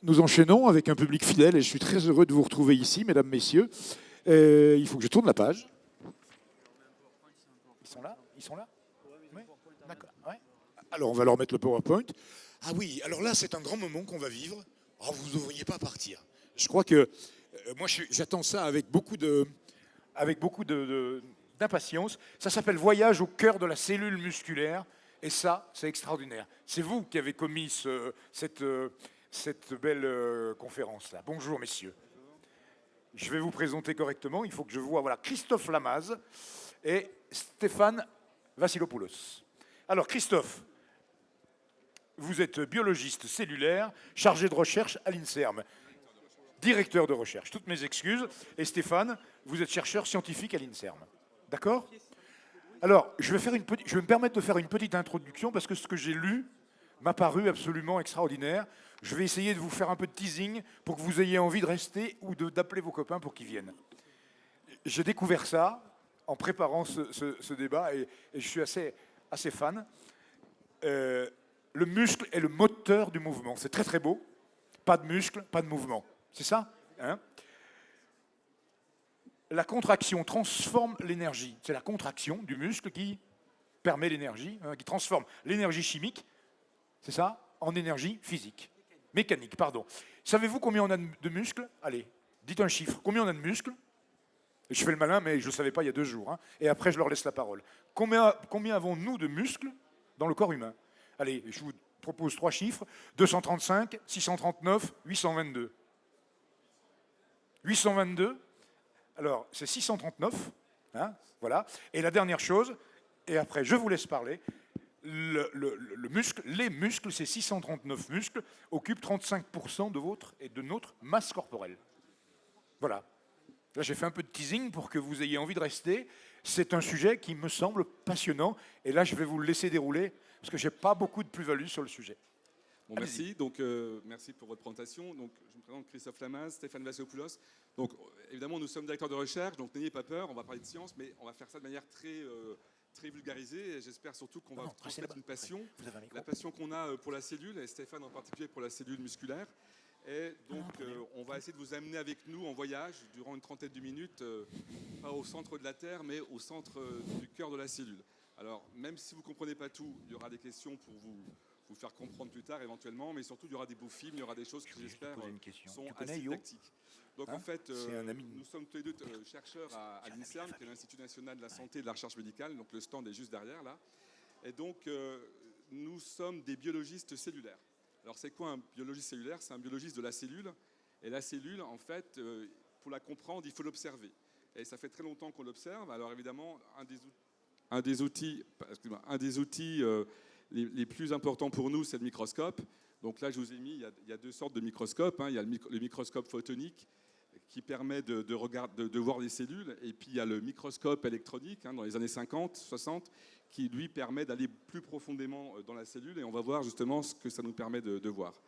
Nous enchaînons avec un public fidèle et je suis très heureux de vous retrouver ici, mesdames, messieurs. Il faut que je tourne la page. Ils sont là? Ils sont là? Oui. D'accord. Ouais. Alors, on va leur mettre le PowerPoint. Ah oui, alors là, c'est un grand moment qu'on va vivre. Oh, vous ne devriez pas partir. Je crois que moi, j'attends ça d'impatience. Ça s'appelle Voyage au cœur de la cellule musculaire. Et ça, c'est extraordinaire. C'est vous qui avez commis cette belle conférence-là. Bonjour, messieurs. Je vais vous présenter correctement. Il faut que je vois voilà, Christophe Lamaze et Stéphane Vassilopoulos. Alors, Christophe, vous êtes biologiste cellulaire, chargé de recherche à l'INSERM. Directeur de recherche. Toutes mes excuses. Et Stéphane, vous êtes chercheur scientifique à l'INSERM. D'accord ? Alors, je vais me permettre de faire une petite introduction parce que ce que j'ai lu m'a paru absolument extraordinaire. Je vais essayer de vous faire un peu de teasing pour que vous ayez envie de rester ou d'appeler vos copains pour qu'ils viennent. J'ai découvert ça en préparant ce débat et je suis assez fan. Le muscle est le moteur du mouvement. C'est très très beau. Pas de muscle, pas de mouvement. C'est ça, hein ? La contraction transforme l'énergie. C'est la contraction du muscle qui permet l'énergie, qui transforme l'énergie chimique, c'est ça, en énergie physique. Mécanique, pardon. Savez-vous combien on a de muscles? Allez, dites un chiffre. Combien on a de muscles? Je fais le malin, mais je ne le savais pas il y a 2 jours. Hein. Et après, je leur laisse la parole. Combien avons-nous de muscles dans le corps humain? Allez, je vous propose 3 chiffres. 235, 639, 822. 822. Alors, c'est 639, hein, voilà. Et la dernière chose, et après je vous laisse parler, les muscles, ces 639 muscles, occupent 35% de votre et de notre masse corporelle. Voilà. Là, j'ai fait un peu de teasing pour que vous ayez envie de rester. C'est un sujet qui me semble passionnant. Et là, je vais vous le laisser dérouler, parce que je n'ai pas beaucoup de plus-value sur le sujet. Bon, merci. Donc, merci pour votre présentation. Donc, je me présente Christophe Lamaze, Stéphane Vassilopoulos. Donc, évidemment, nous sommes directeurs de recherche, donc n'ayez pas peur, on va parler de science, mais on va faire ça de manière très vulgarisée. Et j'espère surtout qu'on va transmettre une passion, la passion qu'on a pour la cellule, et Stéphane en particulier pour la cellule musculaire. Et donc, on va essayer de vous amener avec nous en voyage durant une trentaine de minutes, pas au centre de la Terre, mais au centre du cœur de la cellule. Alors, même si vous ne comprenez pas tout, il y aura des questions pour vous faire comprendre plus tard éventuellement, mais surtout il y aura des beaux films, il y aura des choses qui j'espère sont assez didactiques. Donc en fait, nous sommes tous les deux chercheurs à l'INSERM, qui est l'Institut national de la santé et de la recherche médicale, donc le stand est juste derrière là. Et donc nous sommes des biologistes cellulaires. Alors c'est quoi un biologiste cellulaire? C'est un biologiste de la cellule. Et la cellule, en fait, pour la comprendre, il faut l'observer. Et ça fait très longtemps qu'on l'observe. Alors évidemment, un des outils les plus importants pour nous, c'est le microscope. Donc là, je vous ai mis, il y a 2 sortes de microscopes. Hein. Il y a le microscope photonique qui permet de voir les cellules. Et puis, il y a le microscope électronique, hein, dans les années 50, 60, qui, lui, permet d'aller plus profondément dans la cellule. Et on va voir justement ce que ça nous permet de voir.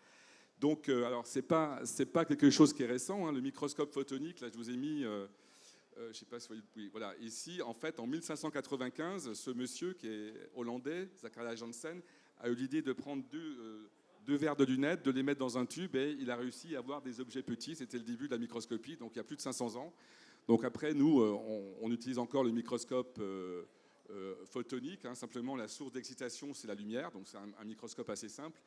Donc, alors, c'est pas quelque chose qui est récent. Hein. Le microscope photonique, là, je vous ai mis... je ne sais pas si vous voyez, oui, voilà. Ici, en fait, en 1595, ce monsieur qui est hollandais, Zacharias Janssen, a eu l'idée de prendre 2 verres de lunettes, de les mettre dans un tube, et il a réussi à voir des objets petits. C'était le début de la microscopie, donc il y a plus de 500 ans. Donc après, nous, on utilise encore le microscope photonique. Hein. Simplement, la source d'excitation, c'est la lumière, donc c'est un microscope assez simple.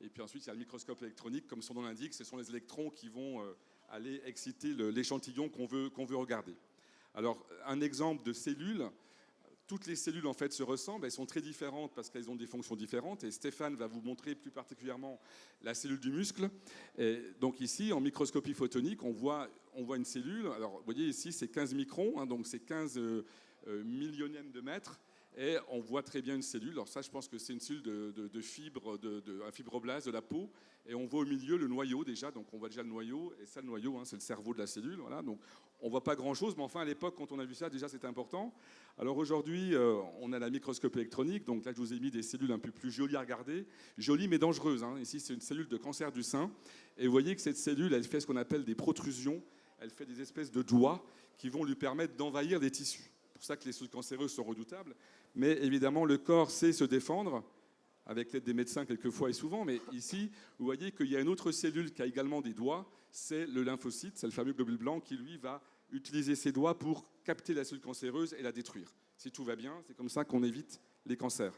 Et puis ensuite, il y a le microscope électronique, comme son nom l'indique, ce sont les électrons qui vont aller exciter l'échantillon qu'on veut regarder. Alors, un exemple de cellules, toutes les cellules en fait se ressemblent, elles sont très différentes parce qu'elles ont des fonctions différentes, et Stéphane va vous montrer plus particulièrement la cellule du muscle. Et donc ici, en microscopie photonique, on voit une cellule. Alors, vous voyez ici, c'est 15 microns, hein, donc c'est 15 millionièmes de mètre, et on voit très bien une cellule. Alors ça, je pense que c'est une cellule de fibres, un fibroblast de la peau, et on voit au milieu le noyau déjà, donc on voit déjà le noyau, et ça, le noyau, hein, c'est le cerveau de la cellule, voilà. Donc on ne voit pas grand-chose, mais enfin, à l'époque, quand on a vu ça, déjà, c'était important. Alors aujourd'hui, on a la microscope électronique, donc là, je vous ai mis des cellules un peu plus jolies à regarder, jolies mais dangereuses. Hein. Ici, c'est une cellule de cancer du sein, et vous voyez que cette cellule, elle fait ce qu'on appelle des protrusions, elle fait des espèces de doigts qui vont lui permettre d'envahir des tissus. C'est pour ça que les cellules cancéreuses sont redoutables, mais évidemment, le corps sait se défendre avec l'aide des médecins quelquefois et souvent, mais ici, vous voyez qu'il y a une autre cellule qui a également des doigts, c'est le lymphocyte, c'est le fameux globule blanc qui, lui, va utiliser ses doigts pour capter la cellule cancéreuse et la détruire. Si tout va bien, c'est comme ça qu'on évite les cancers.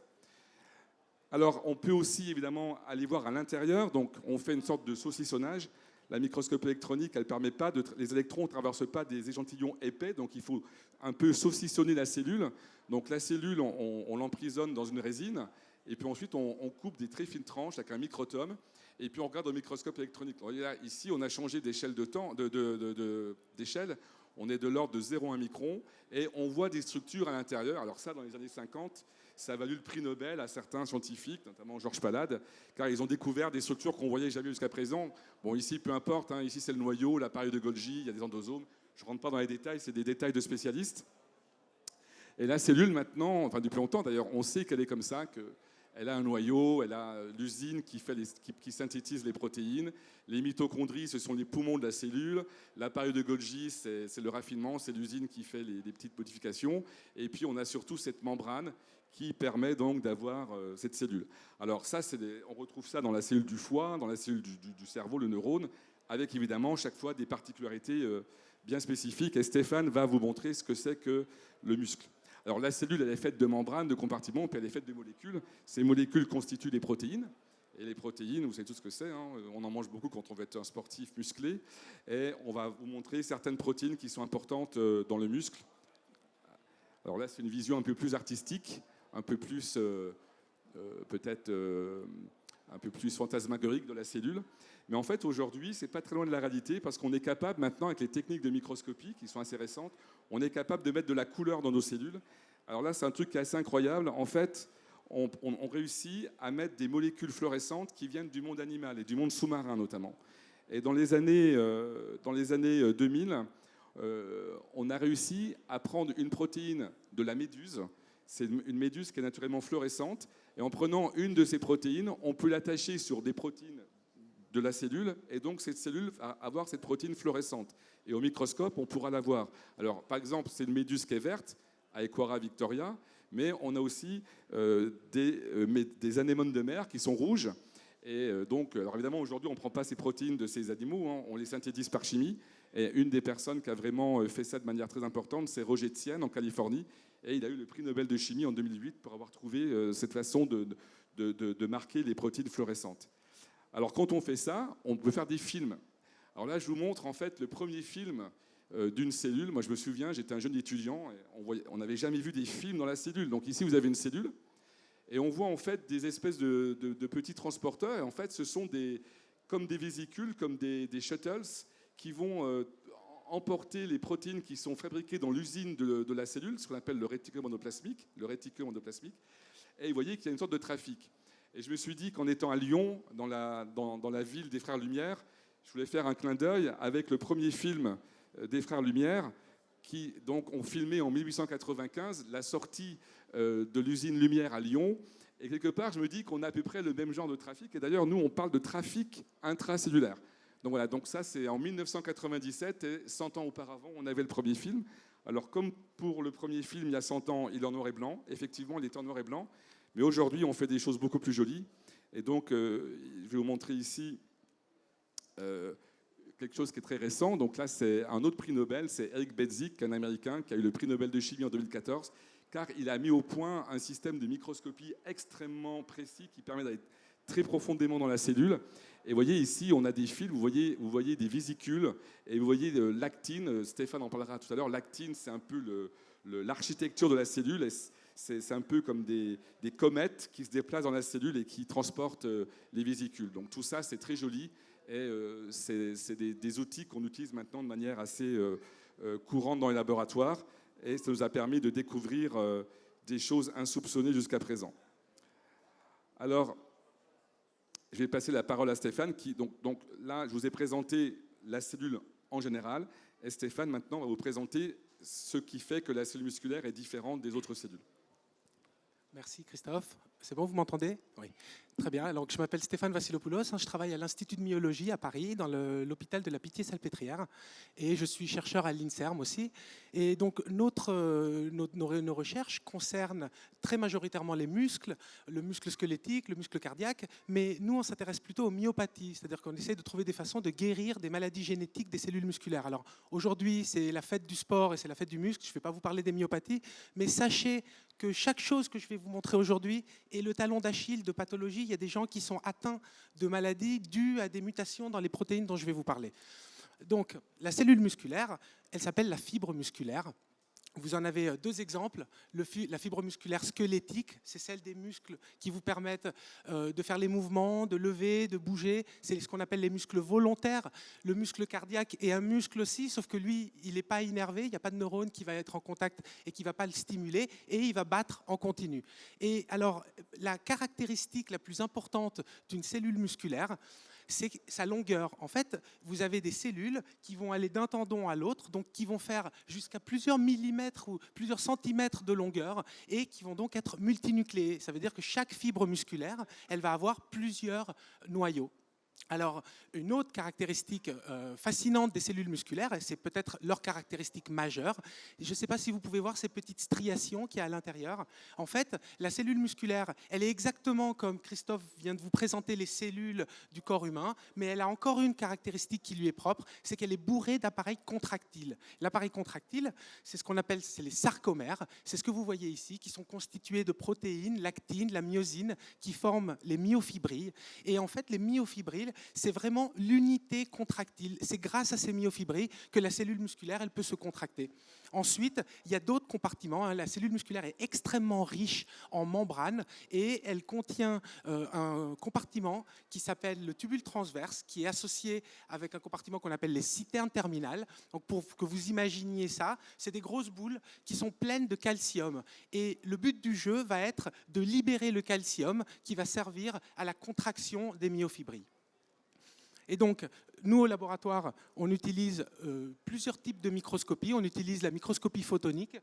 Alors, on peut aussi, évidemment, aller voir à l'intérieur, donc on fait une sorte de saucissonnage. La microscopie électronique, elle permet pas les électrons ne traversent pas des échantillons épais, donc il faut un peu saucissonner la cellule. Donc la cellule, on l'emprisonne dans une résine, et puis ensuite on coupe des très fines tranches avec un microtome, et puis on regarde au microscope électronique. Alors, là, ici, on a changé d'échelle de temps, d'échelle. On est de l'ordre de 0,1 micron, et on voit des structures à l'intérieur. Alors ça, dans les années 50, ça a valu le prix Nobel à certains scientifiques, notamment Georges Palade, car ils ont découvert des structures qu'on ne voyait jamais jusqu'à présent. Bon, ici, peu importe, hein, ici c'est le noyau, l'appareil de Golgi, il y a des endosomes. Je ne rentre pas dans les détails, c'est des détails de spécialistes. Et la cellule, maintenant, enfin depuis longtemps d'ailleurs, on sait qu'elle est comme ça, qu'elle a un noyau, elle a l'usine qui synthétise les protéines. Les mitochondries, ce sont les poumons de la cellule. L'appareil de Golgi, c'est le raffinement, c'est l'usine qui fait les petites modifications. Et puis, on a surtout cette membrane qui permet donc d'avoir cette cellule. Alors ça, on retrouve ça dans la cellule du foie, dans la cellule du cerveau, le neurone, avec évidemment chaque fois des particularités bien spécifiques. Et Stéphane va vous montrer ce que c'est que le muscle. Alors la cellule, elle est faite de membranes, de compartiments, puis elle est faite de molécules. Ces molécules constituent des protéines. Et les protéines, vous savez tout ce que c'est, hein, on en mange beaucoup quand on veut être un sportif musclé. Et on va vous montrer certaines protéines qui sont importantes dans le muscle. Alors là, c'est une vision un peu plus artistique, un peu plus peut-être un peu plus fantasmagorique de la cellule. Mais en fait, aujourd'hui, c'est pas très loin de la réalité parce qu'on est capable maintenant, avec les techniques de microscopie qui sont assez récentes, on est capable de mettre de la couleur dans nos cellules. Alors là, c'est un truc qui est assez incroyable. En fait, on réussit à mettre des molécules fluorescentes qui viennent du monde animal et du monde sous-marin notamment. Et dans les années 2000, on a réussi à prendre une protéine de la méduse. C'est une méduse qui est naturellement fluorescente. Et en prenant une de ces protéines, on peut l'attacher sur des protéines de la cellule. Et donc, cette cellule va avoir cette protéine fluorescente. Et au microscope, on pourra la voir. Alors, par exemple, c'est une méduse qui est verte, Aequara victoria. Mais on a aussi des anémones de mer qui sont rouges. Et donc, alors évidemment, aujourd'hui, on ne prend pas ces protéines de ces animaux, hein, on les synthétise par chimie. Et une des personnes qui a vraiment fait ça de manière très importante, c'est Roger Tsien en Californie. Et il a eu le prix Nobel de chimie en 2008 pour avoir trouvé cette façon de marquer les protéines fluorescentes. Alors, quand on fait ça, on peut faire des films. Alors là, je vous montre en fait le premier film d'une cellule. Moi, je me souviens, j'étais un jeune étudiant, et on n'avait jamais vu des films dans la cellule. Donc ici, vous avez une cellule. Et on voit en fait des espèces de petits transporteurs. Et en fait, ce sont comme des vésicules, comme des shuttles qui vont emporter les protéines qui sont fabriquées dans l'usine de la cellule, ce qu'on appelle le réticulum endoplasmique. Et vous voyez qu'il y a une sorte de trafic. Et je me suis dit qu'en étant à Lyon, dans la ville des Frères Lumière, je voulais faire un clin d'œil avec le premier film des Frères Lumière qui donc ont filmé en 1895 la sortie de l'usine Lumière à Lyon. Et quelque part, je me dis qu'on a à peu près le même genre de trafic. Et d'ailleurs, nous, on parle de trafic intracellulaire. Donc voilà, donc ça, c'est en 1997. Et 100 ans auparavant, on avait le premier film. Alors, comme pour le premier film, il y a 100 ans, il est en noir et blanc. Effectivement, il est en noir et blanc. Mais aujourd'hui, on fait des choses beaucoup plus jolies. Et donc, je vais vous montrer ici quelque chose qui est très récent. Donc là, c'est un autre prix Nobel. C'est Eric Bedzik, un Américain, qui a eu le prix Nobel de chimie en 2014, car il a mis au point un système de microscopie extrêmement précis qui permet d'aller très profondément dans la cellule. Et vous voyez ici, on a des fils, vous voyez des vésicules, et vous voyez l'actine. Stéphane en parlera tout à l'heure. L'actine, c'est un peu l'architecture de la cellule. C'est un peu comme des comètes qui se déplacent dans la cellule et qui transportent les vésicules. Donc tout ça, c'est très joli. Et c'est des outils qu'on utilise maintenant de manière assez courante dans les laboratoires. Et ça nous a permis de découvrir des choses insoupçonnées jusqu'à présent. Alors, je vais passer la parole à Stéphane. Donc là, je vous ai présenté la cellule en général. Et Stéphane, maintenant, va vous présenter ce qui fait que la cellule musculaire est différente des autres cellules. Merci Christophe. C'est bon, vous m'entendez? Oui. Très bien. Alors, je m'appelle Stéphane Vassilopoulos. Je travaille à l'Institut de myologie à Paris, dans l'hôpital de la Pitié-Salpêtrière. Et je suis chercheur à l'INSERM aussi. Et donc, nos recherches concernent très majoritairement les muscles, le muscle squelettique, le muscle cardiaque. Mais nous, on s'intéresse plutôt aux myopathies. C'est-à-dire qu'on essaie de trouver des façons de guérir des maladies génétiques des cellules musculaires. Alors, aujourd'hui, c'est la fête du sport et c'est la fête du muscle. Je ne vais pas vous parler des myopathies. Mais sachez que chaque chose que je vais vous montrer aujourd'hui est le talon d'Achille de pathologie. Il y a des gens qui sont atteints de maladies dues à des mutations dans les protéines dont je vais vous parler. Donc, la cellule musculaire, elle s'appelle la fibre musculaire. Vous en avez deux exemples. La fibre musculaire squelettique, c'est celle des muscles qui vous permettent de faire les mouvements, de lever, de bouger. C'est ce qu'on appelle les muscles volontaires. Le muscle cardiaque est un muscle aussi, sauf que lui, il n'est pas innervé. Il n'y a pas de neurone qui va être en contact et qui ne va pas le stimuler. Et il va battre en continu. Et alors, la caractéristique la plus importante d'une cellule musculaire, c'est sa longueur. En fait, vous avez des cellules qui vont aller d'un tendon à l'autre, donc qui vont faire jusqu'à plusieurs millimètres ou plusieurs centimètres de longueur et qui vont donc être multinucléées. Ça veut dire que chaque fibre musculaire, elle va avoir plusieurs noyaux. Alors, une autre caractéristique fascinante des cellules musculaires, et c'est peut-être leur caractéristique majeure, je ne sais pas si vous pouvez voir ces petites striations qu'il y a à l'intérieur. En fait, la cellule musculaire, elle est exactement comme Christophe vient de vous présenter les cellules du corps humain, mais elle a encore une caractéristique qui lui est propre, c'est qu'elle est bourrée d'appareils contractiles. L'appareil contractile, c'est ce qu'on appelle les sarcomères, c'est ce que vous voyez ici, qui sont constitués de protéines, l'actine, la myosine, qui forment les myofibrilles. Et en fait, les myofibrilles, c'est vraiment l'unité contractile. C'est grâce à ces myofibrilles que la cellule musculaire, elle peut se contracter. Ensuite, il y a d'autres compartiments. La cellule musculaire est extrêmement riche en membranes et elle contient un compartiment qui s'appelle le tubule transverse, qui est associé avec un compartiment qu'on appelle les citernes terminales. Donc pour que vous imaginiez ça, c'est des grosses boules qui sont pleines de calcium. Et le but du jeu va être de libérer le calcium qui va servir à la contraction des myofibrilles. Et donc, nous, au laboratoire, on utilise plusieurs types de microscopie. On utilise la microscopie photonique,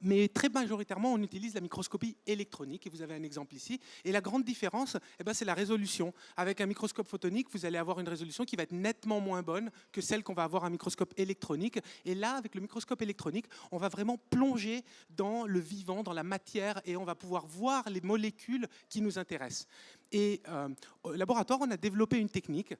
mais très majoritairement, on utilise la microscopie électronique, et vous avez un exemple ici. Et la grande différence, c'est la résolution. Avec un microscope photonique, vous allez avoir une résolution qui va être nettement moins bonne que celle qu'on va avoir à un microscope électronique. Et là, avec le microscope électronique, on va vraiment plonger dans le vivant, dans la matière, et on va pouvoir voir les molécules qui nous intéressent. Et au laboratoire, on a développé une technique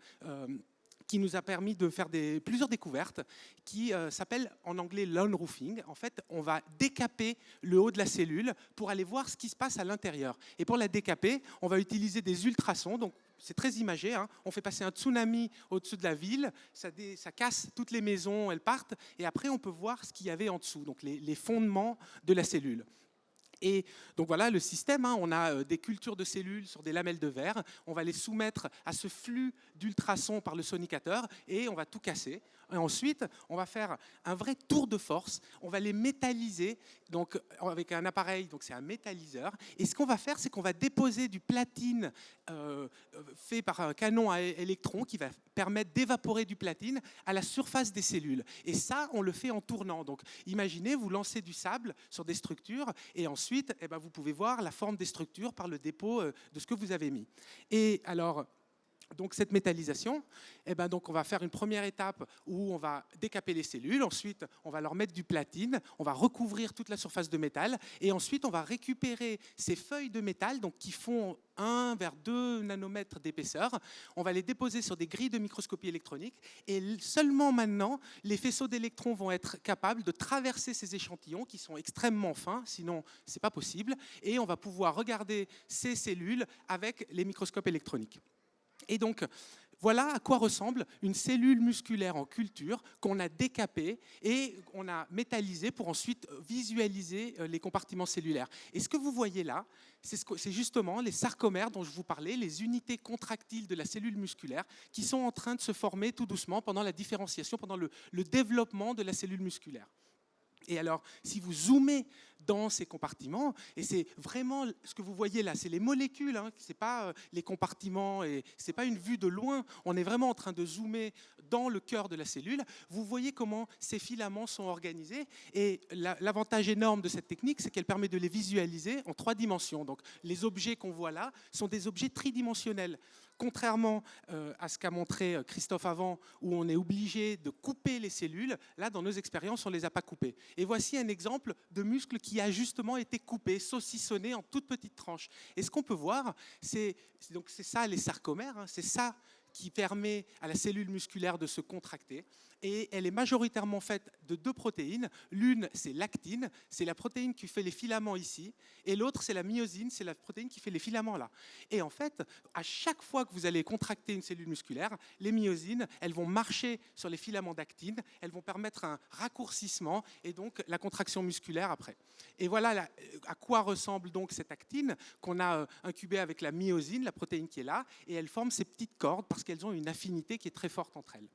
qui nous a permis de faire plusieurs découvertes, qui s'appelle en anglais l'unroofing. En fait, on va décaper le haut de la cellule pour aller voir ce qui se passe à l'intérieur. Et pour la décaper, on va utiliser des ultrasons. Donc, c'est très imagé. On fait passer un tsunami au-dessus de la ville, ça casse toutes les maisons, elles partent, et après, on peut voir ce qu'il y avait en dessous, donc les fondements de la cellule. Et donc voilà le système, on a des cultures de cellules sur des lamelles de verre, on va les soumettre à ce flux d'ultrasons par le sonicateur et on va tout casser. Et ensuite, on va faire un vrai tour de force, on va les métalliser donc, avec un appareil, donc c'est un métalliseur. Et ce qu'on va faire, c'est qu'on va déposer du platine fait par un canon à électrons qui va permettre d'évaporer du platine à la surface des cellules. Et ça, on le fait en tournant. Donc imaginez, vous lancez du sable sur des structures et ensuite, vous pouvez voir la forme des structures par le dépôt de ce que vous avez mis. Et alors, donc cette métallisation, donc on va faire une première étape où on va décaper les cellules, ensuite on va leur mettre du platine, on va recouvrir toute la surface de métal, et ensuite on va récupérer ces feuilles de métal donc, qui font 1 vers 2 nanomètres d'épaisseur, on va les déposer sur des grilles de microscopie électronique, et seulement maintenant, les faisceaux d'électrons vont être capables de traverser ces échantillons qui sont extrêmement fins, sinon ce n'est pas possible, et on va pouvoir regarder ces cellules avec les microscopes électroniques. Et donc, voilà à quoi ressemble une cellule musculaire en culture qu'on a décapée et on a métallisée pour ensuite visualiser les compartiments cellulaires. Et ce que vous voyez là, c'est justement les sarcomères dont je vous parlais, les unités contractiles de la cellule musculaire qui sont en train de se former tout doucement pendant la différenciation, pendant le développement de la cellule musculaire. Et alors, si vous zoomez dans ces compartiments, et c'est vraiment ce que vous voyez là, c'est les molécules, hein, c'est pas les compartiments, et c'est pas une vue de loin, on est vraiment en train de zoomer dans le cœur de la cellule, vous voyez comment ces filaments sont organisés, et l'avantage énorme de cette technique, c'est qu'elle permet de les visualiser en 3 dimensions. Donc les objets qu'on voit là sont des objets tridimensionnels. Contrairement à ce qu'a montré Christophe avant, où on est obligé de couper les cellules, là, dans nos expériences, on ne les a pas coupées. Et voici un exemple de muscle qui a justement été coupé, saucissonné en toutes petites tranches. Et ce qu'on peut voir, c'est ça les sarcomères, hein, c'est ça qui permet à la cellule musculaire de se contracter. Et elle est majoritairement faite de 2 protéines. L'une, c'est l'actine, c'est la protéine qui fait les filaments ici, et l'autre, c'est la myosine, c'est la protéine qui fait les filaments là. Et en fait, à chaque fois que vous allez contracter une cellule musculaire, les myosines, elles vont marcher sur les filaments d'actine, elles vont permettre un raccourcissement et donc la contraction musculaire après. Et voilà à quoi ressemble donc cette actine qu'on a incubée avec la myosine, la protéine qui est là, et elles forment ces petites cordes parce qu'elles ont une affinité qui est très forte entre elles.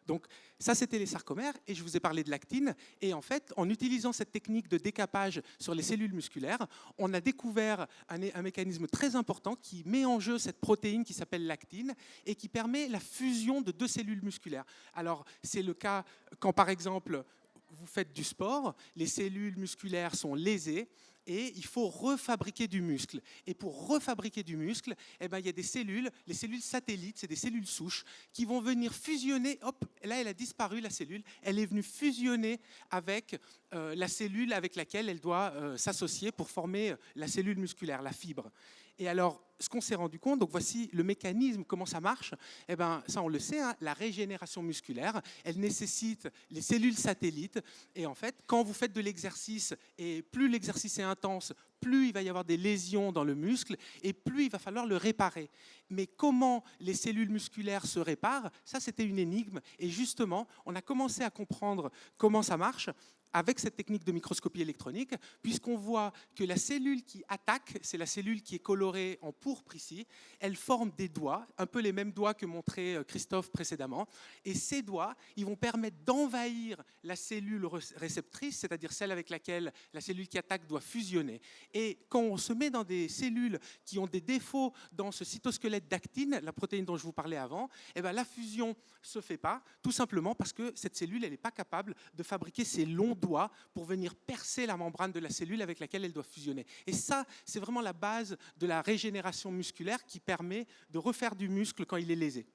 Donc ça, c'était les sarcomères, et je vous ai parlé de l'actine. Et en fait, en utilisant cette technique de décapage sur les cellules musculaires, on a découvert un mécanisme très important qui met en jeu cette protéine qui s'appelle l'actine et qui permet la fusion de 2 cellules musculaires. Alors, c'est le cas quand, par exemple, vous faites du sport, les cellules musculaires sont lésées, et il faut refabriquer du muscle. Et pour refabriquer du muscle, eh ben, il y a des cellules, les cellules satellites, c'est des cellules souches, qui vont venir fusionner. Hop, là, elle a disparu, la cellule. Elle est venue fusionner avec la cellule avec laquelle elle doit s'associer pour former la cellule musculaire, la fibre. Et alors, ce qu'on s'est rendu compte, donc voici le mécanisme, comment ça marche. Eh ben, ça, on le sait, hein, la régénération musculaire, elle nécessite les cellules satellites. Et en fait, quand vous faites de l'exercice, et plus l'exercice est intense, plus il va y avoir des lésions dans le muscle, et plus il va falloir le réparer. Mais comment les cellules musculaires se réparent, ça, c'était une énigme. Et justement, on a commencé à comprendre comment ça marche avec cette technique de microscopie électronique, puisqu'on voit que la cellule qui attaque, c'est la cellule qui est colorée en pourpre ici, elle forme des doigts, un peu les mêmes doigts que montrait Christophe précédemment, et ces doigts, ils vont permettre d'envahir la cellule réceptrice, c'est-à-dire celle avec laquelle la cellule qui attaque doit fusionner. Et quand on se met dans des cellules qui ont des défauts dans ce cytosquelette d'actine, la protéine dont je vous parlais avant, eh bien, la fusion ne se fait pas, tout simplement parce que cette cellule, elle n'est pas capable de fabriquer ces longs doigts pour venir percer la membrane de la cellule avec laquelle elle doit fusionner. Et ça, c'est vraiment la base de la régénération musculaire qui permet de refaire du muscle quand il est lésé.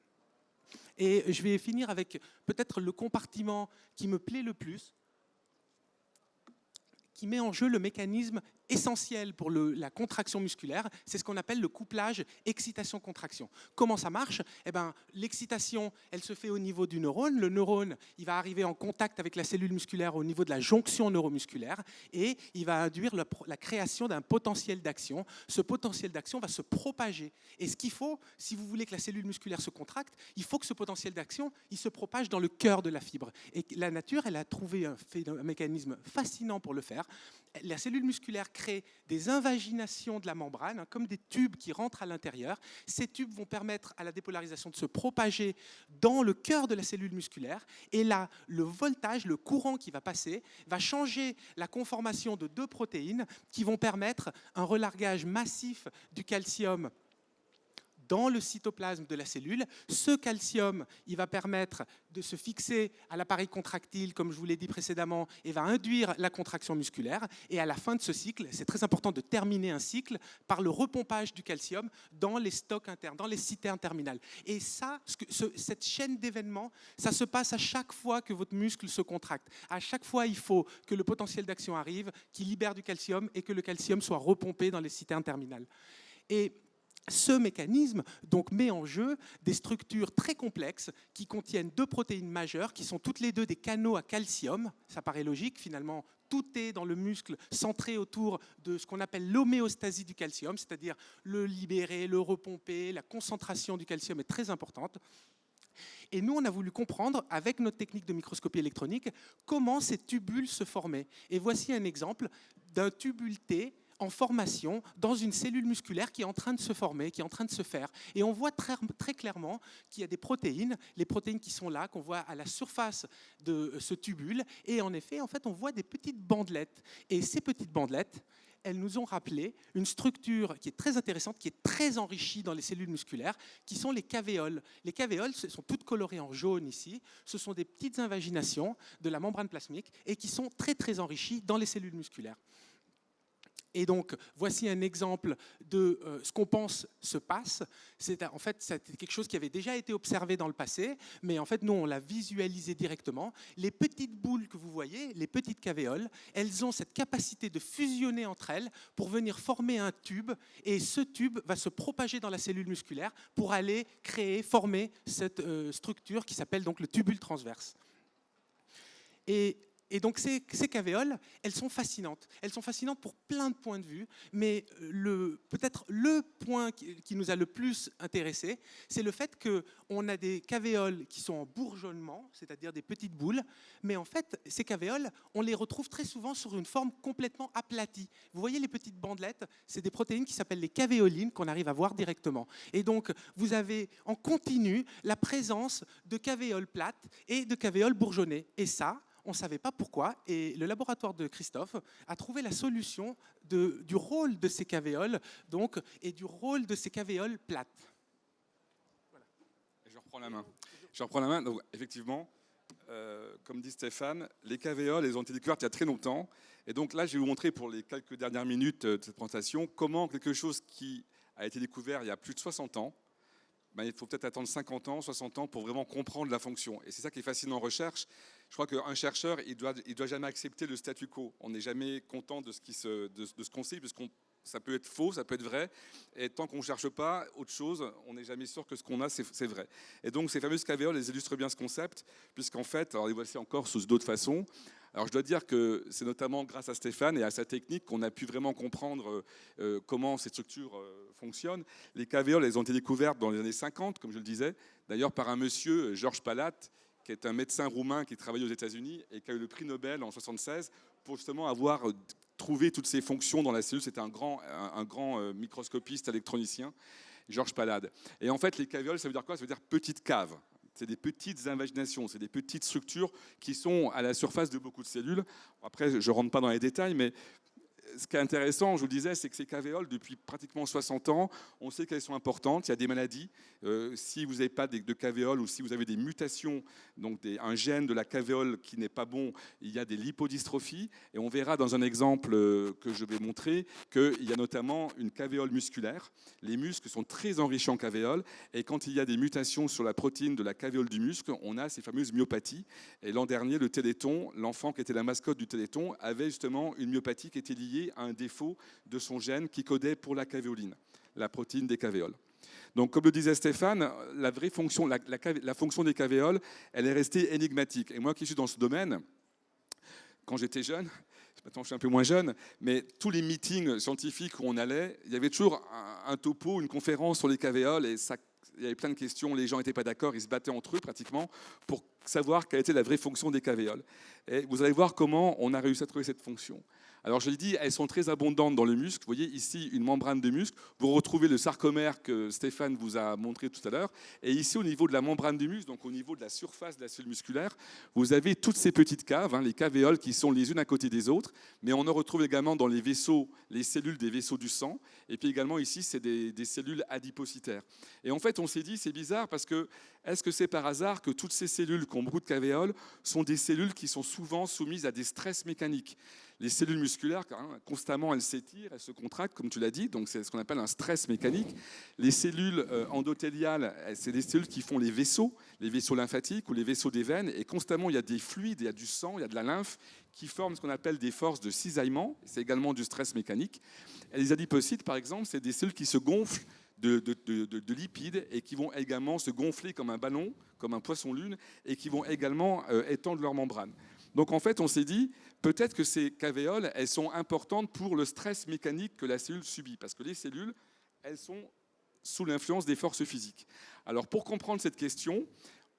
Et je vais finir avec peut-être le compartiment qui me plaît le plus, qui met en jeu le mécanisme essentiel pour la contraction musculaire, c'est ce qu'on appelle le couplage excitation-contraction. Comment ça marche ? Eh ben, l'excitation, elle se fait au niveau du neurone. Le neurone, il va arriver en contact avec la cellule musculaire au niveau de la jonction neuromusculaire et il va induire la création d'un potentiel d'action. Ce potentiel d'action va se propager. Et ce qu'il faut, si vous voulez que la cellule musculaire se contracte, il faut que ce potentiel d'action, il se propage dans le cœur de la fibre. Et la nature, elle a trouvé un mécanisme fascinant pour le faire. La cellule musculaire crée des invaginations de la membrane, hein, comme des tubes qui rentrent à l'intérieur. Ces tubes vont permettre à la dépolarisation de se propager dans le cœur de la cellule musculaire. Et là, le voltage, le courant qui va passer, va changer la conformation de 2 protéines qui vont permettre un relargage massif du calcium dans le cytoplasme de la cellule. Ce calcium, il va permettre de se fixer à l'appareil contractile, comme je vous l'ai dit précédemment, et va induire la contraction musculaire. Et à la fin de ce cycle, c'est très important de terminer un cycle par le repompage du calcium dans les stocks internes, dans les citernes terminales. Et ça, cette chaîne d'événements, ça se passe à chaque fois que votre muscle se contracte. À chaque fois, il faut que le potentiel d'action arrive, qu'il libère du calcium et que le calcium soit repompé dans les citernes terminales. Et ce mécanisme donc, met en jeu des structures très complexes qui contiennent 2 protéines majeures qui sont toutes les 2 des canaux à calcium. Ça paraît logique, finalement, tout est dans le muscle centré autour de ce qu'on appelle l'homéostasie du calcium, c'est-à-dire le libérer, le repomper, la concentration du calcium est très importante. Et nous, on a voulu comprendre, avec notre technique de microscopie électronique, comment ces tubules se formaient. Et voici un exemple d'un tubule T en formation dans une cellule musculaire qui est en train de se former, qui est en train de se faire. Et on voit très clairement qu'il y a des protéines, les protéines qui sont là, qu'on voit à la surface de ce tubule. Et en effet, on voit des petites bandelettes. Et ces petites bandelettes, elles nous ont rappelé une structure qui est très intéressante, qui est très enrichie dans les cellules musculaires, qui sont les cavéoles. Les cavéoles sont toutes colorées en jaune ici. Ce sont des petites invaginations de la membrane plasmique et qui sont très enrichies dans les cellules musculaires. Et donc, voici un exemple de ce qu'on pense se passe. C'est quelque chose qui avait déjà été observé dans le passé, mais en fait, nous, on l'a visualisé directement. Les petites boules que vous voyez, les petites cavéoles, elles ont cette capacité de fusionner entre elles pour venir former un tube, et ce tube va se propager dans la cellule musculaire pour aller former cette structure qui s'appelle donc le tubule transverse. Et donc ces cavéoles, elles sont fascinantes. Elles sont fascinantes pour plein de points de vue, mais peut-être le point qui nous a le plus intéressé, c'est le fait qu'on a des cavéoles qui sont en bourgeonnement, c'est-à-dire des petites boules, mais en fait, ces cavéoles, on les retrouve très souvent sur une forme complètement aplatie. Vous voyez les petites bandelettes, c'est des protéines qui s'appellent les cavéolines qu'on arrive à voir directement. Et donc, vous avez en continu la présence de cavéoles plates et de cavéoles bourgeonnées. Et ça, on ne savait pas pourquoi, et le laboratoire de Christophe a trouvé la solution du rôle de ces cavéoles et du rôle de ces cavéoles plates. Voilà. Et je reprends la main. Donc, effectivement, comme dit Stéphane, les cavéoles, elles ont été découvertes il y a très longtemps. Et donc là, je vais vous montrer pour les quelques dernières minutes de cette présentation comment quelque chose qui a été découvert il y a plus de 60 ans, il faut peut-être attendre 50 ans, 60 ans pour vraiment comprendre la fonction. Et c'est ça qui est fascinant en recherche. Je crois qu'un chercheur, il doit jamais accepter le statu quo. On n'est jamais content de ce qu'on sait, parce que ça peut être faux, ça peut être vrai. Et tant qu'on ne cherche pas autre chose, on n'est jamais sûr que ce qu'on a, c'est vrai. Et donc, ces fameuses cavéoles, elles illustrent bien ce concept, puisqu'en fait, alors les voici encore sous d'autres façons. Alors, je dois dire que c'est notamment grâce à Stéphane et à sa technique qu'on a pu vraiment comprendre comment ces structures fonctionnent. Les cavéoles, elles ont été découvertes dans les années 50, comme je le disais, d'ailleurs par un monsieur, Georges Palat, qui est un médecin roumain qui travaillait aux États-Unis et qui a eu le prix Nobel en 1976 pour justement avoir trouvé toutes ces fonctions dans la cellule. C'était un grand microscopiste électronicien, Georges Palade. Et en fait, les cavéoles, ça veut dire quoi? Ça veut dire petite cave. C'est des petites invaginations, c'est des petites structures qui sont à la surface de beaucoup de cellules. Après, je ne rentre pas dans les détails, mais ce qui est intéressant, je vous le disais, c'est que ces cavéoles, depuis pratiquement 60 ans, on sait qu'elles sont importantes. Il y a des maladies. Si vous n'avez pas de cavéoles ou si vous avez des mutations, donc un gène de la cavéole qui n'est pas bon, il y a des lipodystrophies. Et on verra dans un exemple que je vais montrer qu'il y a notamment une cavéole musculaire. Les muscles sont très enrichis en cavéoles. Et quand il y a des mutations sur la protéine de la cavéole du muscle, on a ces fameuses myopathies. Et l'an dernier, le Téléthon, l'enfant qui était la mascotte du Téléthon, avait justement une myopathie qui était liée à un défaut de son gène qui codait pour la cavéoline, la protéine des cavéoles. Donc, comme le disait Stéphane, la vraie fonction, la fonction des cavéoles, elle est restée énigmatique. Et moi qui suis dans ce domaine, quand j'étais jeune, maintenant je suis un peu moins jeune, mais tous les meetings scientifiques où on allait, il y avait toujours un topo, une conférence sur les cavéoles, et il y avait plein de questions, les gens n'étaient pas d'accord, ils se battaient entre eux pratiquement pour savoir quelle était la vraie fonction des cavéoles. Et vous allez voir comment on a réussi à trouver cette fonction. Alors je l'ai dit, elles sont très abondantes dans le muscle. Vous voyez ici une membrane de muscle. Vous retrouvez le sarcomère que Stéphane vous a montré tout à l'heure. Et ici, au niveau de la membrane du muscle, donc au niveau de la surface de la cellule musculaire, vous avez toutes ces petites caves, les cavéoles qui sont les unes à côté des autres. Mais on en retrouve également dans les vaisseaux, les cellules des vaisseaux du sang. Et puis également ici, c'est des cellules adipocytaires. Et en fait, on s'est dit, c'est bizarre parce que est-ce que c'est par hasard que toutes ces cellules qui ont beaucoup de cavéoles sont des cellules qui sont souvent soumises à des stress mécaniques? Les cellules musculaires, constamment, elles s'étirent, elles se contractent, comme tu l'as dit, donc c'est ce qu'on appelle un stress mécanique. Les cellules endothéliales, c'est des cellules qui font les vaisseaux lymphatiques ou les vaisseaux des veines, et constamment, il y a des fluides, il y a du sang, il y a de la lymphe qui forment ce qu'on appelle des forces de cisaillement, c'est également du stress mécanique. Et les adipocytes, par exemple, c'est des cellules qui se gonflent de lipides et qui vont également se gonfler comme un ballon, comme un poisson-lune, et qui vont également étendre leur membrane. Donc en fait, on s'est dit, peut-être que ces cavéoles, elles sont importantes pour le stress mécanique que la cellule subit, parce que les cellules, elles sont sous l'influence des forces physiques. Alors pour comprendre cette question,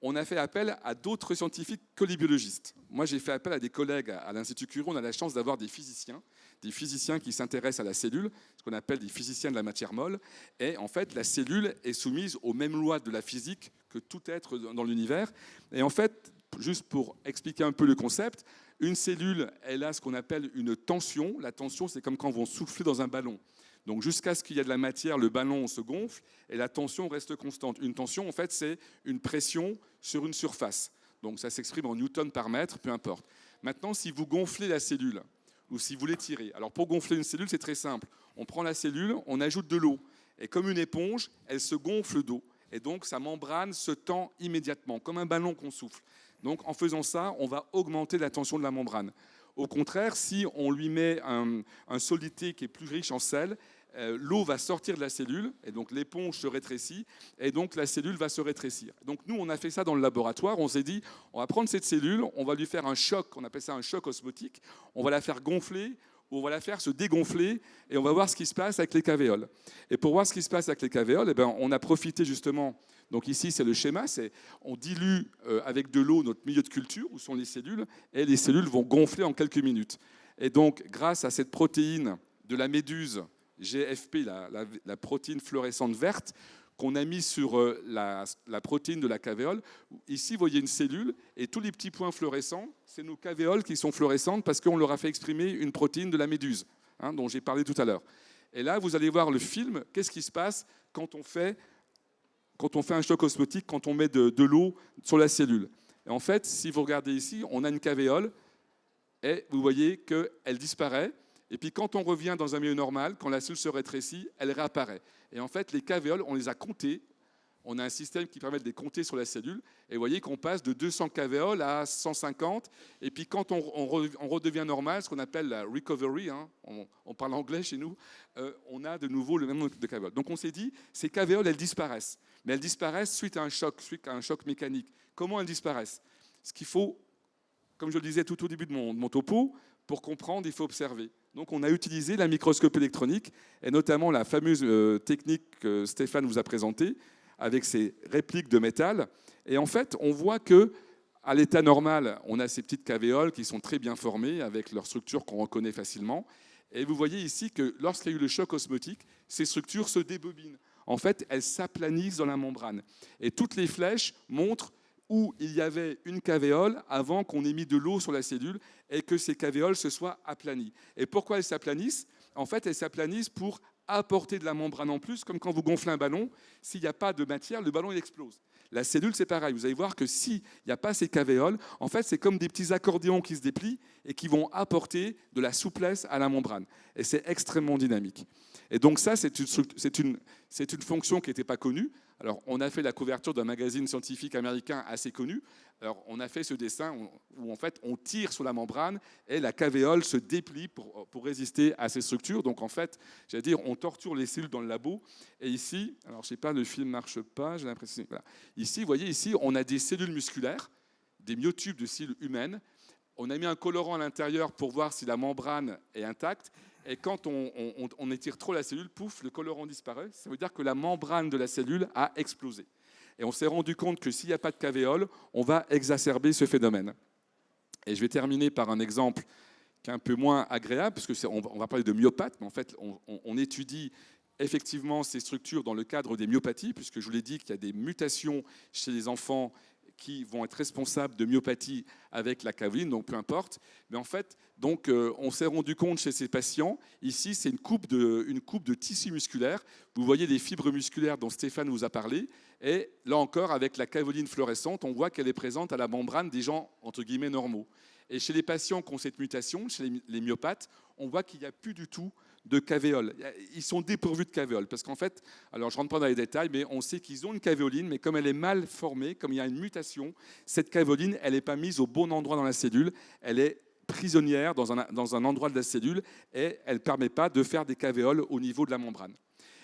on a fait appel à d'autres scientifiques que les biologistes. Moi, j'ai fait appel à des collègues à l'Institut Curie. On a la chance d'avoir des physiciens qui s'intéressent à la cellule, ce qu'on appelle des physiciens de la matière molle. Et en fait, la cellule est soumise aux mêmes lois de la physique que tout être dans l'univers. Et en fait, juste pour expliquer un peu le concept, une cellule, elle a ce qu'on appelle une tension. La tension, c'est comme quand on souffle dans un ballon. Donc jusqu'à ce qu'il y ait de la matière, le ballon se gonfle et la tension reste constante. Une tension, en fait, c'est une pression sur une surface. Donc ça s'exprime en newton par mètre, peu importe. Maintenant, si vous gonflez la cellule ou si vous l'étirez, alors pour gonfler une cellule, c'est très simple. On prend la cellule, on ajoute de l'eau. Et comme une éponge, elle se gonfle d'eau. Et donc sa membrane se tend immédiatement, comme un ballon qu'on souffle. Donc en faisant ça, on va augmenter la tension de la membrane. Au contraire, si on lui met un solidité qui est plus riche en sel, l'eau va sortir de la cellule, et donc l'éponge se rétrécit, et donc la cellule va se rétrécir. Donc nous, on a fait ça dans le laboratoire, on s'est dit, on va prendre cette cellule, on va lui faire un choc, on appelle ça un choc osmotique, on va la faire gonfler, ou on va la faire se dégonfler, et on va voir ce qui se passe avec les cavéoles. Et pour voir ce qui se passe avec les cavéoles, eh ben, on a profité justement, donc ici c'est le schéma, on dilue avec de l'eau notre milieu de culture, où sont les cellules, et les cellules vont gonfler en quelques minutes. Et donc, grâce à cette protéine de la méduse, GFP, la protéine fluorescente verte, qu'on a mis sur la protéine de la cavéole. Ici, vous voyez une cellule, et tous les petits points fluorescents, c'est nos cavéoles qui sont fluorescentes parce qu'on leur a fait exprimer une protéine de la méduse, dont j'ai parlé tout à l'heure. Et là, vous allez voir le film, qu'est-ce qui se passe quand on fait un choc osmotique, quand on met de l'eau sur la cellule. Et en fait, si vous regardez ici, on a une cavéole, et vous voyez qu'elle disparaît. Et puis quand on revient dans un milieu normal, quand la cellule se rétrécit, elle réapparaît. Et en fait, les cavéoles, on les a comptées. On a un système qui permet de les compter sur la cellule. Et vous voyez qu'on passe de 200 cavéoles à 150. Et puis quand on redevient normal, ce qu'on appelle la recovery, on parle anglais chez nous, on a de nouveau le même nombre de cavéoles. Donc on s'est dit, ces cavéoles, elles disparaissent. Mais elles disparaissent suite à un choc mécanique. Comment elles disparaissent? Ce qu'il faut, comme je le disais tout au début de mon topo, pour comprendre, il faut observer. Donc on a utilisé la microscopie électronique, et notamment la fameuse technique que Stéphane vous a présentée, avec ces répliques de métal. Et en fait, on voit qu'à l'état normal, on a ces petites cavéoles qui sont très bien formées, avec leur structure qu'on reconnaît facilement. Et vous voyez ici que lorsqu'il y a eu le choc osmotique, ces structures se débobinent. En fait, elles s'aplanissent dans la membrane. Et toutes les flèches montrent où il y avait une cavéole avant qu'on ait mis de l'eau sur la cellule et que ces cavéoles se soient aplanies. Et pourquoi elles s'aplanissent? En fait, elles s'aplanissent pour apporter de la membrane en plus, comme quand vous gonflez un ballon. S'il n'y a pas de matière, le ballon il explose. La cellule, c'est pareil. Vous allez voir que s'il n'y a pas ces cavéoles, en fait, c'est comme des petits accordéons qui se déplient et qui vont apporter de la souplesse à la membrane. Et c'est extrêmement dynamique. Et donc ça, c'est une fonction qui n'était pas connue. Alors, on a fait la couverture d'un magazine scientifique américain assez connu. Alors, on a fait ce dessin où en fait, on tire sur la membrane et la cavéole se déplie pour résister à ces structures. Donc, en fait, j'allais dire, on torture les cellules dans le labo. Et ici, alors, je ne sais pas, le film ne marche pas, j'ai l'impression. Voilà. Ici, vous voyez, ici, on a des cellules musculaires, des myotubes de cellules humaines. On a mis un colorant à l'intérieur pour voir si la membrane est intacte. Et quand on étire trop la cellule, pouf, le colorant disparaît. Ça veut dire que la membrane de la cellule a explosé. Et on s'est rendu compte que s'il n'y a pas de cavéole, on va exacerber ce phénomène. Et je vais terminer par un exemple qui est un peu moins agréable, parce qu'on va parler de myopathe, mais en fait, on étudie effectivement ces structures dans le cadre des myopathies, puisque je vous l'ai dit qu'il y a des mutations chez les enfants qui vont être responsables de myopathie avec la cavéoline, donc peu importe. Mais en fait, donc, on s'est rendu compte chez ces patients, ici c'est une coupe de tissu musculaire. Vous voyez les fibres musculaires dont Stéphane vous a parlé. Et là encore, avec la cavéoline fluorescente, on voit qu'elle est présente à la membrane des gens, entre guillemets, normaux. Et chez les patients qui ont cette mutation, chez les myopathes, on voit qu'il n'y a plus du tout de cavéoles. Ils sont dépourvus de cavéoles, parce qu'en fait, alors je ne rentre pas dans les détails, mais on sait qu'ils ont une cavéoline, mais comme elle est mal formée, comme il y a une mutation, cette cavéoline, elle n'est pas mise au bon endroit dans la cellule, elle est prisonnière dans un endroit de la cellule, et elle ne permet pas de faire des cavéoles au niveau de la membrane.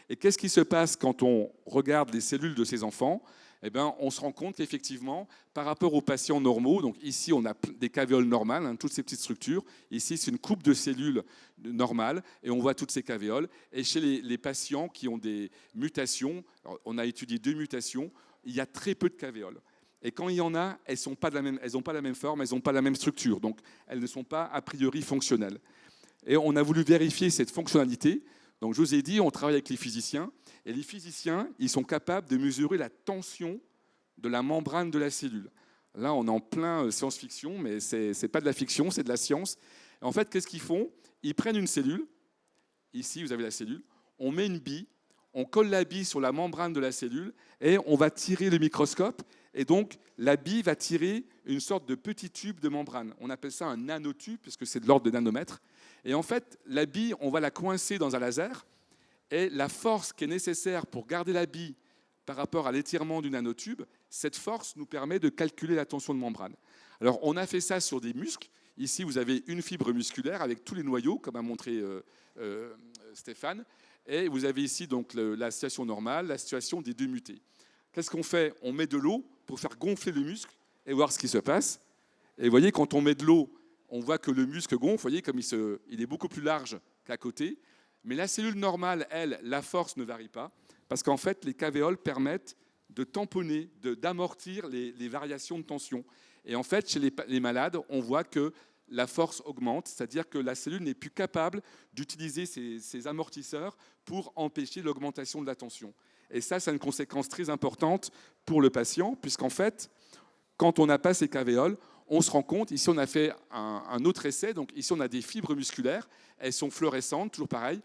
Et qu'est-ce qui se passe quand on regarde les cellules de ces enfants? Eh bien, on se rend compte qu'effectivement, par rapport aux patients normaux, donc ici on a des cavéoles normales, toutes ces petites structures, ici c'est une coupe de cellules normale, et on voit toutes ces cavéoles. Et chez les patients qui ont des mutations, alors, on a étudié 2 mutations, il y a très peu de cavéoles. Et quand il y en a, elles n'ont pas la même forme, elles n'ont pas la même structure. Donc, elles ne sont pas a priori fonctionnelles. Et on a voulu vérifier cette fonctionnalité. Donc, je vous ai dit, on travaille avec les physiciens. Et les physiciens, ils sont capables de mesurer la tension de la membrane de la cellule. Là, on est en plein science-fiction, mais ce n'est pas de la fiction, c'est de la science. Et en fait, qu'est-ce qu'ils font? Ils prennent une cellule. Ici, vous avez la cellule. On met une bille. On colle la bille sur la membrane de la cellule et on va tirer le microscope. Et donc, la bille va tirer une sorte de petit tube de membrane. On appelle ça un nanotube, puisque c'est de l'ordre de nanomètres. Et en fait, la bille, on va la coincer dans un laser. Et la force qui est nécessaire pour garder la bille par rapport à l'étirement du nanotube, cette force nous permet de calculer la tension de membrane. Alors, on a fait ça sur des muscles. Ici, vous avez une fibre musculaire avec tous les noyaux, comme a montré Stéphane. Et vous avez ici donc la situation normale, la situation des deux mutés. Qu'est-ce qu'on fait? On met de l'eau pour faire gonfler le muscle et voir ce qui se passe. Et vous voyez, quand on met de l'eau, on voit que le muscle gonfle. Vous voyez, comme il est beaucoup plus large qu'à côté. Mais la cellule normale, elle, la force ne varie pas. Parce qu'en fait, les cavéoles permettent de tamponner, d'amortir les variations de tension. Et en fait, chez les malades, on voit que la force augmente, c'est-à-dire que la cellule n'est plus capable d'utiliser ces amortisseurs pour empêcher l'augmentation de la tension. Et ça a une conséquence très importante pour le patient, puisqu'en fait, quand on n'a pas ces cavéoles, on se rend compte, ici on a fait un autre essai, donc ici on a des fibres musculaires, elles sont fluorescentes, toujours pareil,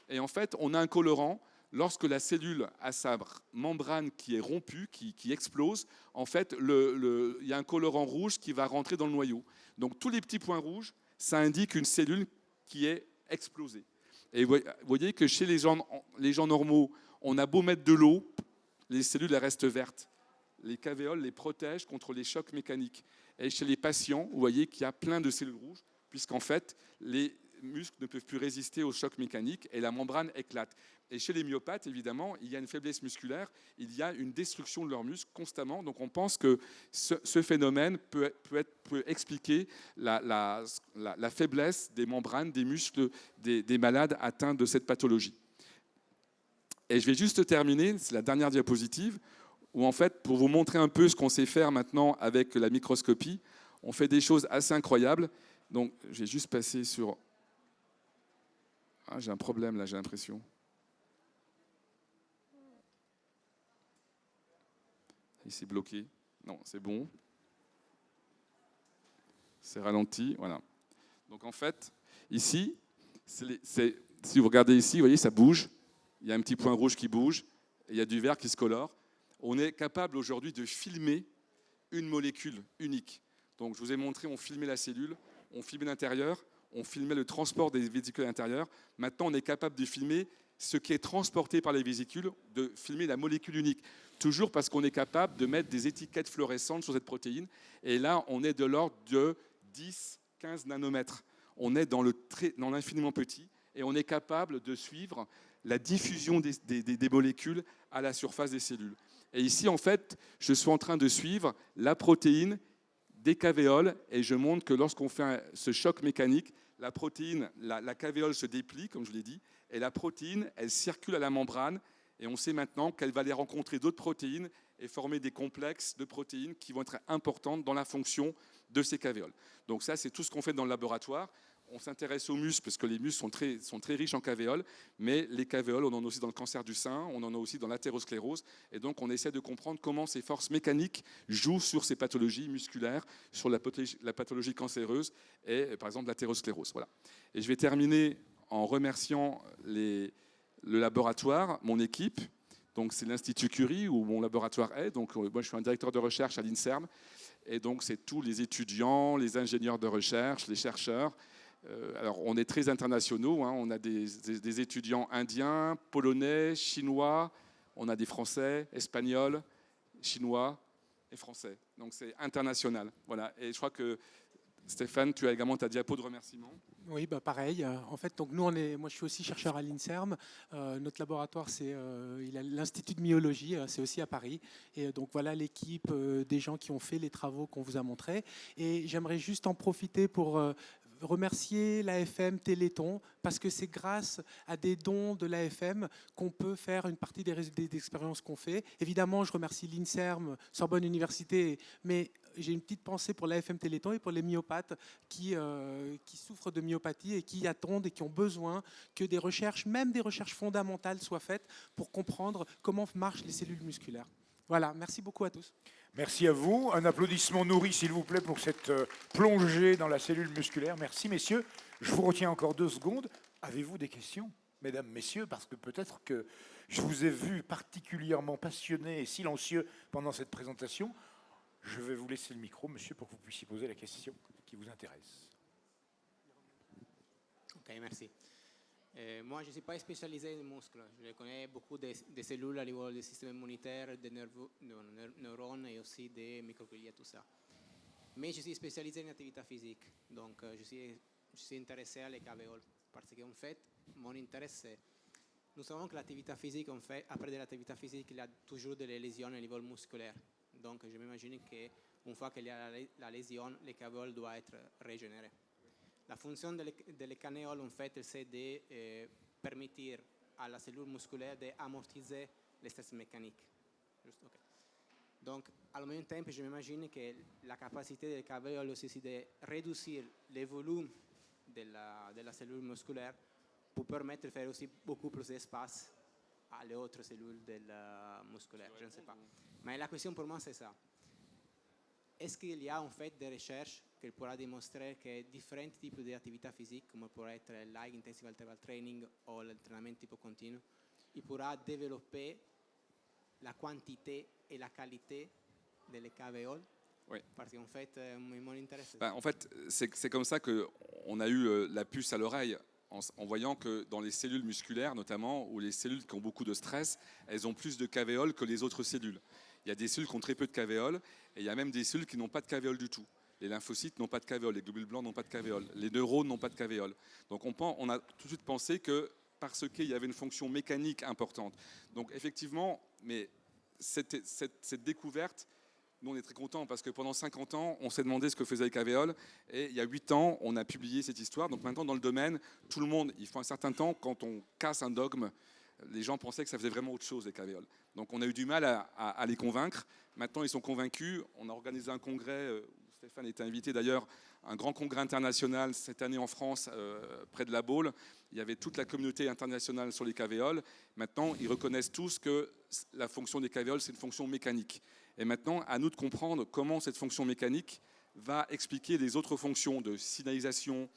et en fait on a un colorant. Lorsque la cellule a sa membrane qui est rompue, qui explose, en fait, il y a un colorant rouge qui va rentrer dans le noyau. Donc tous les petits points rouges, ça indique une cellule qui est explosée. Et vous voyez que chez les gens normaux, on a beau mettre de l'eau, les cellules elles restent vertes. Les cavéoles les protègent contre les chocs mécaniques. Et chez les patients, vous voyez qu'il y a plein de cellules rouges, puisqu'en fait, les muscles ne peuvent plus résister aux chocs mécaniques et la membrane éclate. Et chez les myopathes, évidemment, il y a une faiblesse musculaire, il y a une destruction de leurs muscles constamment. Donc on pense que ce phénomène peut expliquer la faiblesse des membranes, des muscles des malades atteints de cette pathologie. Et je vais juste terminer, c'est la dernière diapositive, où en fait, pour vous montrer un peu ce qu'on sait faire maintenant avec la microscopie, on fait des choses assez incroyables. Donc je vais juste passer sur... Ah, j'ai un problème là, j'ai l'impression. Il s'est bloqué. Non, c'est bon. C'est ralenti, voilà. Donc en fait, ici, si vous regardez ici, vous voyez, ça bouge. Il y a un petit point rouge qui bouge, et il y a du vert qui se colore. On est capable aujourd'hui de filmer une molécule unique. Donc je vous ai montré, on filmait la cellule, on filmait l'intérieur, on filmait le transport des vésicules à l'intérieur. Maintenant, on est capable de filmer ce qui est transporté par les vésicules, de filmer la molécule unique. Toujours parce qu'on est capable de mettre des étiquettes fluorescentes sur cette protéine. Et là, on est de l'ordre de 10-15 nanomètres. On est dans l'infiniment petit et on est capable de suivre la diffusion des molécules à la surface des cellules. Et ici, en fait, je suis en train de suivre la protéine des cavéoles et je montre que lorsqu'on fait ce choc mécanique, la protéine, la cavéole se déplie, comme je l'ai dit, et la protéine, elle circule à la membrane. Et on sait maintenant qu'elle va aller rencontrer d'autres protéines et former des complexes de protéines qui vont être importantes dans la fonction de ces cavéoles. Donc ça, c'est tout ce qu'on fait dans le laboratoire. On s'intéresse aux muscles parce que les muscles sont très riches en cavéoles, mais les cavéoles, on en a aussi dans le cancer du sein, on en a aussi dans l'athérosclérose. Et donc, on essaie de comprendre comment ces forces mécaniques jouent sur ces pathologies musculaires, sur la pathologie cancéreuse et, par exemple, l'athérosclérose. Voilà. Et je vais terminer en remerciant le laboratoire, mon équipe. Donc, c'est l'Institut Curie où mon laboratoire est. Donc, moi, je suis un directeur de recherche à l'INSERM. Et donc, c'est tous les étudiants, les ingénieurs de recherche, les chercheurs. Alors, on est très internationaux. Hein. On a des étudiants indiens, polonais, chinois. On a des Français, espagnols, chinois et français. Donc, c'est international. Voilà. Et je crois que Stéphane, tu as également ta diapo de remerciement. Oui, bah pareil. En fait, donc nous, moi, je suis aussi chercheur à l'INSERM. Notre laboratoire, il a l'Institut de myologie, c'est aussi à Paris. Et donc voilà l'équipe des gens qui ont fait les travaux qu'on vous a montrés. Et j'aimerais juste en profiter pour remercier l'AFM Téléthon, parce que c'est grâce à des dons de l'AFM qu'on peut faire une partie des expériences qu'on fait. Évidemment, je remercie l'INSERM, Sorbonne Université, mais j'ai une petite pensée pour l'AFM Téléthon et pour les myopathes qui souffrent de myopathie et qui attendent et qui ont besoin que des recherches, même des recherches fondamentales, soient faites pour comprendre comment marchent les cellules musculaires. Voilà, merci beaucoup à tous. Merci à vous. Un applaudissement nourri, s'il vous plaît, pour cette plongée dans la cellule musculaire. Merci, messieurs. Je vous retiens encore 2 secondes. Avez-vous des questions, mesdames, messieurs? Parce que peut-être que je vous ai vu particulièrement passionné et silencieux pendant cette présentation. Je vais vous laisser le micro, monsieur, pour que vous puissiez poser la question qui vous intéresse. Ok, merci. Moi, je ne suis pas spécialisé en muscles. Je connais beaucoup de cellules à niveau du système immunitaire, des neurones et aussi des microglies, tout ça. Mais je suis spécialisé en activité physique. Donc, je suis intéressé à les cavéoles. Parce qu'en fait, mon intérêt, c'est... Nous savons que l'activité physique, en fait, après de l'activité physique, il y a toujours des lésions au niveau musculaire. Donc, je m'imagine qu'une fois qu'il y a la lésion, le cavéole doit être régénéré. La fonction des canéoles, en fait, c'est de permettre à la cellule musculaire d'amortir le stress mécanique. Juste, okay. Donc, au même temps, je m'imagine que la capacité des cavéoles aussi, c'est de réduire le volume de la cellule musculaire pour permettre de faire aussi beaucoup plus d'espace à les autres cellules musculaires. Je ne sais pas. Mais la question pour moi, c'est ça. Est-ce qu'il y a en fait des recherches qui pourraient démontrer que différents types d'activités physiques, comme pourrait être l'high intensive interval training ou l'entraînement type continu, il pourra développer la quantité et la qualité des cavéoles? Oui. Parce qu'en fait, mon intérêt, c'est En fait, c'est comme ça qu'on a eu la puce à l'oreille, en voyant que dans les cellules musculaires notamment, ou les cellules qui ont beaucoup de stress, elles ont plus de cavéoles que les autres cellules. Il y a des cellules qui ont très peu de cavéoles, et il y a même des cellules qui n'ont pas de cavéoles du tout. Les lymphocytes n'ont pas de cavéoles, les globules blancs n'ont pas de cavéoles, les neurones n'ont pas de cavéoles. Donc on a tout de suite pensé que parce qu'il y avait une fonction mécanique importante. Donc effectivement, mais cette découverte, nous on est très contents parce que pendant 50 ans, on s'est demandé ce que faisaient les cavéoles, et il y a 8 ans, on a publié cette histoire. Donc maintenant, dans le domaine, tout le monde, il faut un certain temps, quand on casse un dogme, les gens pensaient que ça faisait vraiment autre chose, les cavéoles. Donc on a eu du mal à les convaincre. Maintenant, ils sont convaincus. On a organisé un congrès, où Stéphane était invité d'ailleurs, un grand congrès international cette année en France, près de La Baule. Il y avait toute la communauté internationale sur les cavéoles. Maintenant, ils reconnaissent tous que la fonction des cavéoles, c'est une fonction mécanique. Et maintenant, à nous de comprendre comment cette fonction mécanique va expliquer les autres fonctions de signalisation,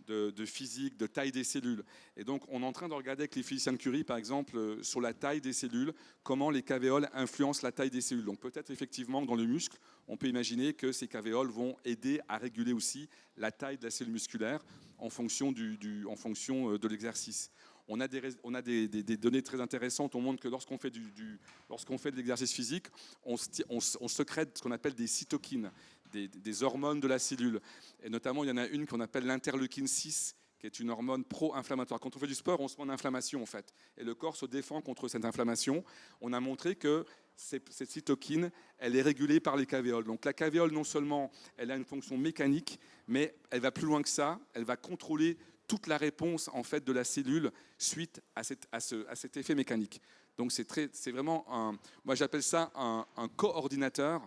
de physique, de taille des cellules. Et donc, on est en train de regarder avec les physiciens de Curie, par exemple, sur la taille des cellules, comment les cavéoles influencent la taille des cellules. Donc, peut-être effectivement que dans le muscle, on peut imaginer que ces cavéoles vont aider à réguler aussi la taille de la cellule musculaire en fonction de l'exercice. On a des données très intéressantes. On montre que lorsqu'on fait de l'exercice physique, on sécrète ce qu'on appelle des cytokines, des hormones de la cellule. Et notamment, il y en a une qu'on appelle l'interleukine 6, qui est une hormone pro-inflammatoire. Quand on fait du sport, on se met en inflammation, en fait. Et le corps se défend contre cette inflammation. On a montré que cette cytokine, elle est régulée par les cavéoles. Donc la cavéole, non seulement, elle a une fonction mécanique, mais elle va plus loin que ça. Elle va contrôler toute la réponse, en fait, de la cellule suite à cet effet mécanique. Donc c'est vraiment moi j'appelle ça un coordinateur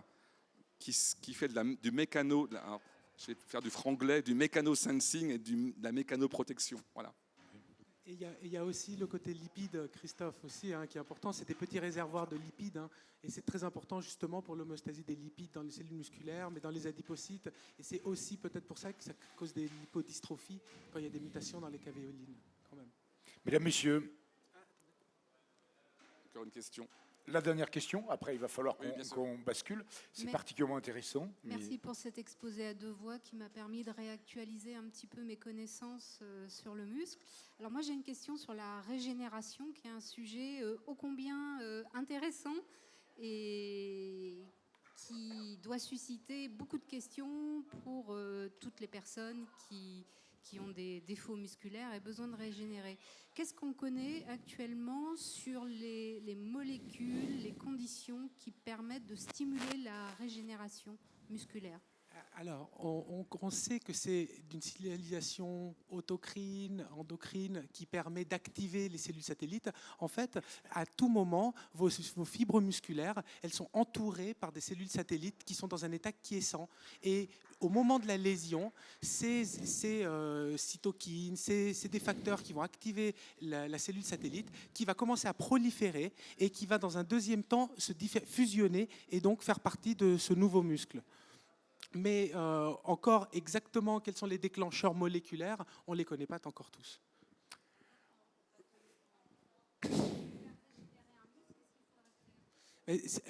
qui fait du mécano, alors, je vais faire du franglais, du mécano-sensing et de la mécanoprotection. Voilà. Et il y a aussi le côté lipide, Christophe, aussi, qui est important. C'est des petits réservoirs de lipides. Et c'est très important justement pour l'homéostasie des lipides dans les cellules musculaires, mais dans les adipocytes. Et c'est aussi peut-être pour ça que ça cause des lipodystrophies quand il y a des mutations dans les cavéolines, quand même. Mesdames, messieurs, encore une question. La dernière question, après il va falloir qu'on bascule. C'est particulièrement intéressant. Merci pour cet exposé à 2 voix qui m'a permis de réactualiser un petit peu mes connaissances sur le muscle. Alors moi j'ai une question sur la régénération qui est un sujet ô combien intéressant et qui doit susciter beaucoup de questions pour toutes les personnes qui ont des défauts musculaires et besoin de régénérer. Qu'est-ce qu'on connaît actuellement sur les molécules, les conditions qui permettent de stimuler la régénération musculaire? Alors, on sait que c'est d'une signalisation autocrine, endocrine, qui permet d'activer les cellules satellites. En fait, à tout moment, vos fibres musculaires, elles sont entourées par des cellules satellites qui sont dans un état quiescent. Et au moment de la lésion, ces cytokines, c'est des facteurs qui vont activer la cellule satellite, qui va commencer à proliférer et qui va, dans un deuxième temps, se fusionner et donc faire partie de ce nouveau muscle. Mais encore exactement quels sont les déclencheurs moléculaires, on ne les connaît pas encore tous.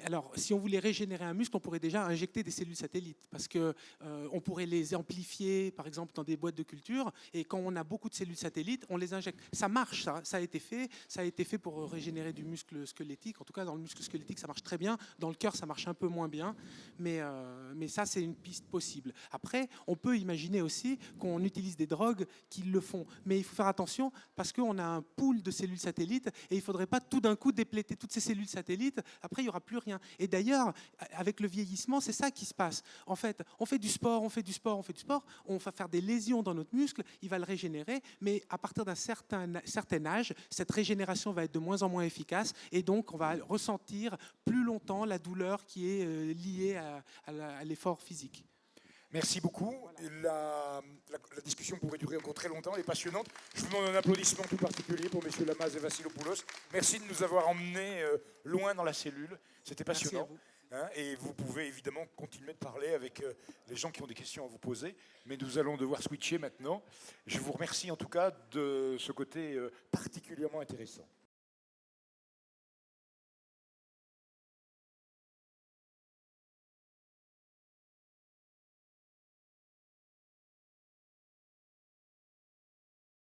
Alors, si on voulait régénérer un muscle, on pourrait déjà injecter des cellules satellites, parce qu'on pourrait les amplifier, par exemple, dans des boîtes de culture, et quand on a beaucoup de cellules satellites, on les injecte. Ça marche, ça a été fait pour régénérer du muscle squelettique. En tout cas, dans le muscle squelettique, ça marche très bien. Dans le cœur, ça marche un peu moins bien, mais ça, c'est une piste possible. Après, on peut imaginer aussi qu'on utilise des drogues qui le font, mais il faut faire attention, parce qu'on a un pool de cellules satellites, et il ne faudrait pas tout d'un coup dépléter toutes ces cellules satellites. Après, il n'y aura plus rien. Et d'ailleurs, avec le vieillissement, c'est ça qui se passe. En fait, on fait du sport, on va faire des lésions dans notre muscle, il va le régénérer, mais à partir d'un certain âge, cette régénération va être de moins en moins efficace, et donc on va ressentir plus longtemps la douleur qui est liée à l'effort physique. Merci beaucoup. La discussion pourrait durer encore très longtemps, elle est passionnante. Je vous demande un applaudissement tout particulier pour messieurs Lamaze et Vassilopoulos. Merci de nous avoir emmenés loin dans la cellule. C'était passionnant. Et vous pouvez évidemment continuer de parler avec les gens qui ont des questions à vous poser. Mais nous allons devoir switcher maintenant. Je vous remercie en tout cas de ce côté particulièrement intéressant.